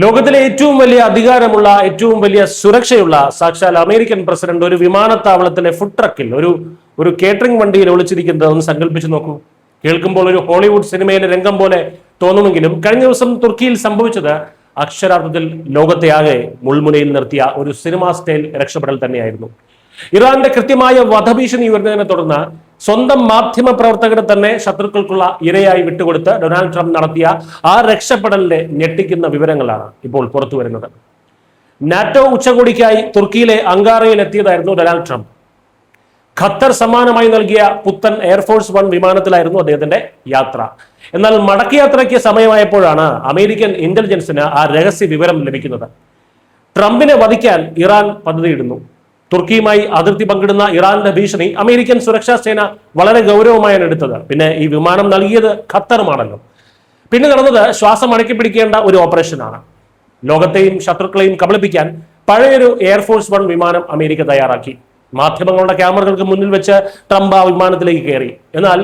ലോകത്തിലെ ഏറ്റവും വലിയ അധികാരമുള്ള ഏറ്റവും വലിയ സുരക്ഷയുള്ള സാക്ഷാൽ അമേരിക്കൻ പ്രസിഡന്റ് ഒരു വിമാനത്താവളത്തിലെ ഫുഡ് ട്രക്കിൽ ഒരു കേറ്ററിംഗ് വണ്ടിയിൽ ഒളിച്ചിരിക്കുന്നത് ഒന്ന് സങ്കല്പിച്ചു നോക്കൂ. കേൾക്കുമ്പോൾ ഒരു ഹോളിവുഡ് സിനിമയിലെ രംഗം പോലെ തോന്നുമെങ്കിലും കഴിഞ്ഞ ദിവസം തുർക്കിയിൽ സംഭവിച്ചത് അക്ഷരാർത്ഥത്തിൽ ലോകത്തെ ആകെ മുൾമുനയിൽ നിർത്തിയ ഒരു സിനിമാ സ്റ്റൈൽ രക്ഷപ്പെടൽ തന്നെയായിരുന്നു. ഇറാന്റെ കൃത്യമായ വധഭീഷണി ഉയർന്നതിനെ തുടർന്ന് സ്വന്തം മാധ്യമ പ്രവർത്തകരെ തന്നെ ശത്രുക്കൾക്കുള്ള ഇരയായി വിട്ടുകൊടുത്ത് ഡൊണാൾഡ് ട്രംപ് നടത്തിയ ആ രക്ഷപ്പെടലിന്റെ ഞെട്ടിക്കുന്ന വിവരങ്ങളാണ് ഇപ്പോൾ പുറത്തു വരുന്നത്. നാറ്റോ ഉച്ചകോടിക്കായി തുർക്കിയിലെ അങ്കാറയിൽ എത്തിയതായിരുന്നു ഡൊണാൾഡ് ട്രംപ്. ഖത്തർ സമ്മാനമായി നൽകിയ പുത്തൻ എയർഫോഴ്സ് 1 വിമാനത്തിലായിരുന്നു അദ്ദേഹത്തിന്റെ യാത്ര. എന്നാൽ മടക്കയാത്രയ്ക്ക് സമയമായപ്പോഴാണ് അമേരിക്കൻ ഇന്റലിജൻസിന് ആ രഹസ്യ വിവരം ലഭിക്കുന്നത്. ട്രംപിനെ വധിക്കാൻ ഇറാൻ പദ്ധതിയിടുന്നു. തുർക്കിയുമായി അതിർത്തി പങ്കിടുന്ന ഇറാന്റെ ഭീഷണി അമേരിക്കൻ സുരക്ഷാ സേന വളരെ ഗൗരവമായാണ് എടുത്തത്. പിന്നെ ഈ വിമാനം നൽകിയത് ഖത്തറുമാണല്ലോ. പിന്നെ നടന്നത് ശ്വാസം അടക്കി പിടിക്കേണ്ട ഒരു ഓപ്പറേഷനാണ്. ലോകത്തെയും ശത്രുക്കളെയും കബളിപ്പിക്കാൻ പഴയൊരു എയർഫോഴ്സ് 1 വിമാനം അമേരിക്ക തയ്യാറാക്കി. മാധ്യമങ്ങളുടെ ക്യാമറകൾക്ക് മുന്നിൽ വെച്ച് ട്രംപ് ആ വിമാനത്തിലേക്ക് കയറി. എന്നാൽ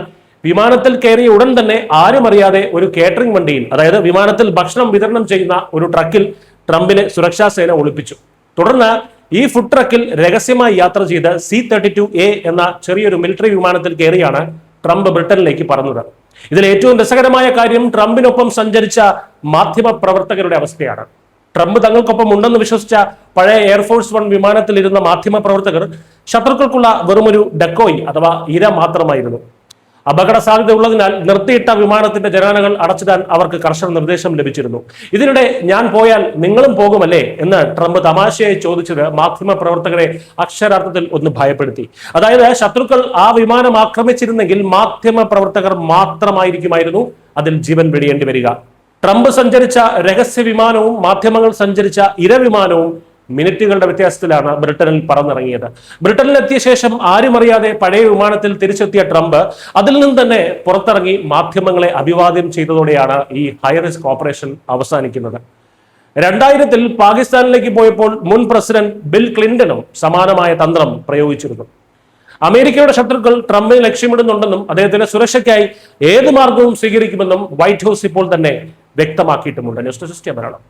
വിമാനത്തിൽ കയറിയ ഉടൻ തന്നെ ആരും അറിയാതെ ഒരു കേറ്ററിംഗ് വണ്ടിയിൽ, അതായത് വിമാനത്തിൽ ഭക്ഷണം വിതരണം ചെയ്യുന്ന ഒരു ട്രക്കിൽ ട്രംപിനെ സുരക്ഷാ സേന ഒളിപ്പിച്ചു. തുടർന്ന് ഈ ഫുഡ് ട്രക്കിൽ രഹസ്യമായി യാത്ര ചെയ്ത് C-32A എന്ന ചെറിയൊരു മിലിറ്ററി വിമാനത്തിൽ കയറിയാണ് ട്രംപ് ബ്രിട്ടനിലേക്ക് പറന്നത്. ഇതിൽ ഏറ്റവും രസകരമായ കാര്യം ട്രംപിനൊപ്പം സഞ്ചരിച്ച മാധ്യമ പ്രവർത്തകരുടെ അവസ്ഥയാണ്. ട്രംപ് തങ്ങൾക്കൊപ്പം ഉണ്ടെന്ന് വിശ്വസിച്ച പഴയ എയർഫോഴ്സ് 1 വിമാനത്തിൽ ഇരുന്ന മാധ്യമ പ്രവർത്തകർ ശത്രുക്കൾക്കുള്ള വെറുമൊരു ഡെക്കോയ് അഥവാ ഇര മാത്രമായിരുന്നു. അപകട സാധ്യത ഉള്ളതിനാൽ നിർത്തിയിട്ട വിമാനത്തിന്റെ ജനാലകൾ അടച്ചിടാൻ അവർക്ക് കർശന നിർദ്ദേശം ലഭിച്ചിരുന്നു. ഇതിനിടെ ഞാൻ പോയാൽ നിങ്ങളും പോകുമല്ലേ എന്ന് ട്രംപ് തമാശയായി ചോദിച്ചത് മാധ്യമ പ്രവർത്തകരെ അക്ഷരാർത്ഥത്തിൽ ഒന്ന് ഭയപ്പെടുത്തി. അതായത് ശത്രുക്കൾ ആ വിമാനം ആക്രമിച്ചിരുന്നെങ്കിൽ മാധ്യമ പ്രവർത്തകർ മാത്രമായിരിക്കുമായിരുന്നു അതിൽ ജീവൻ വെടിയേണ്ടി വരിക. ട്രംപ് സഞ്ചരിച്ച രഹസ്യ വിമാനവും മാധ്യമങ്ങൾ സഞ്ചരിച്ച ഇരവിമാനവും മിനിറ്റുകളുടെ വ്യത്യാസത്തിലാണ് ബ്രിട്ടനിൽ പറന്നിറങ്ങിയത്. ബ്രിട്ടനിലെത്തിയ ശേഷം ആരും അറിയാതെ പഴയ വിമാനത്തിൽ തിരിച്ചെത്തിയ ട്രംപ് അതിൽ നിന്ന് തന്നെ പുറത്തിറങ്ങി മാധ്യമങ്ങളെ അഭിവാദ്യം ചെയ്തതോടെയാണ് ഈ ഹൈ റിസ്ക് ഓപ്പറേഷൻ അവസാനിക്കുന്നത്. 2000-ൽ പാകിസ്ഥാനിലേക്ക് പോയപ്പോൾ മുൻ പ്രസിഡന്റ് ബിൽ ക്ലിന്റണും സമാനമായ തന്ത്രം പ്രയോഗിച്ചിരുന്നു. അമേരിക്കയുടെ ശത്രുക്കൾ ട്രംപിനെ ലക്ഷ്യമിടുന്നുണ്ടെന്നും അദ്ദേഹത്തിന്റെ സുരക്ഷയ്ക്കായി ഏത് മാർഗവും സ്വീകരിക്കുമെന്നും വൈറ്റ് ഹൗസ് ഇപ്പോൾ തന്നെ വ്യക്തമാക്കിയിട്ടുമുണ്ട്. News desk Malayalam.